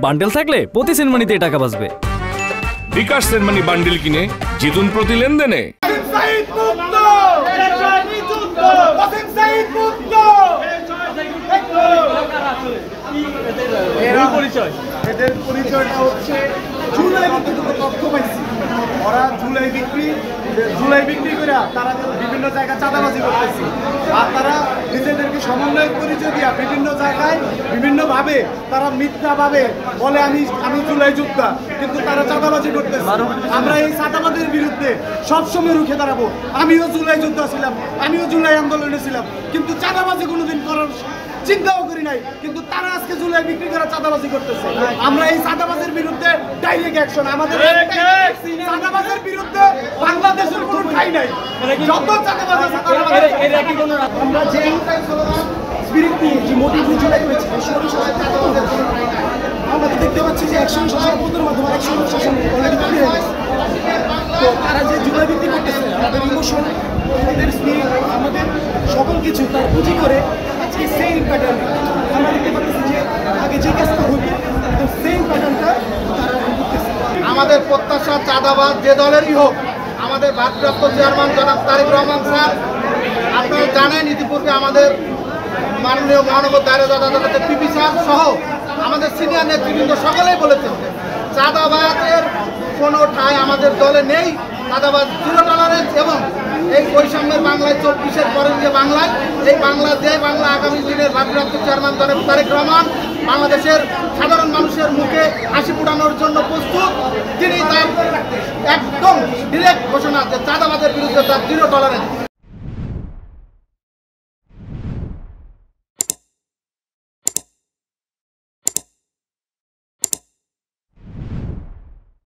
Bundle থাকলে প্রতি সেনমানিতে টাকা বাঁচবে। বিকাশ সেনমানি বান্ডেল কিনে জিতুন প্রতি লেনদেনে। এদের পরিচয়টা হচ্ছে জুলাই তথ্য পাইছি, ওরা জুলাই বিক্রি করে তারা বিভিন্ন জায়গায় চাঁদাবাজি করতেছে, আর তারা নিজেদেরকে সমন্বয় পরিচয় দিয়া বিভিন্ন জায়গায় বিভিন্নভাবে তারা মিথ্যাভাবে বলে আমি জুলাই যোদ্ধা, কিন্তু তারা চাঁদাবাজি করতেছে। আমরা এই চাঁদাবাজির বিরুদ্ধে সবসময় রুখে দাঁড়াবো। আমিও জুলাই যোদ্ধা ছিলাম, আমিও জুলাই আন্দোলনে ছিলাম, কিন্তু চাঁদাবাজি কোনোদিন করার চিন্তাও করি নাই, কিন্তু তারা আজকে জুলাই বিক্রি করে চাঁদাবাজি করতেছে। আমরা এই চাঁদাবাজির বিরুদ্ধে ডাইরেক্ট অ্যাকশন, আমাদের চাঁদাবাজির বিরুদ্ধে বাংলাদেশের কোনো ঠাঁই নাই। যত চাঁদাবাজ আমরা যে স্পিরিট নিয়ে যে মোটিভ জুলাই করেছি, আমরা তো দেখতে পাচ্ছি যে অ্যাকশন শাসন পদ্ধতির মাধ্যমে অ্যাকশন শাসন অলরেডি তৈরি হয়ে গেছে। তো তারা যে জুলাই বিক্রি করতেছে, আমাদের ইমোশন, আমাদের স্পিরিট, আমাদের সকল কিছু তার পুঁজি করে আজকে সেম প্যাটার্ন আমরা দেখতে পাচ্ছি যে আগে যে কাজটা হতো সেম প্যাটার্নটা তারা করতেছে। আমাদের প্রত্যাশা চাঁদাবাজ যে দলেরই হোক, আমাদের ভারপ্রাপ্ত চেয়ারম্যান জনাব তারেক রহমান স্যার, আপনারা জানেন ইতিপূর্বে আমাদের মাননীয় মহানগর দায়রা আদালতের পিপি স্যার সহ আমাদের সিনিয়র নেতৃবৃন্দ সকলেই বলেছেন চাঁদাবাজের কোনো ঠাঁই আমাদের দলে নেই। চাঁদাবাজ জিরো টলারেন্স এবং এই বৈষম্যের বাংলায় 24-এর পরের যে বাংলায়, এই বাংলা আগামী দিনের ভারপ্রাপ্ত চেয়ারম্যান জনাব তারেক রহমান বাংলাদেশের সাধারণ মানুষের মুখে হাসি ফোটানোর জন্য প্রস্তুত। তিনি তার একদম ডিরেক্ট ঘোষণা যে চাঁদাবাজের বিরুদ্ধে তার জিরো টলারেন্স।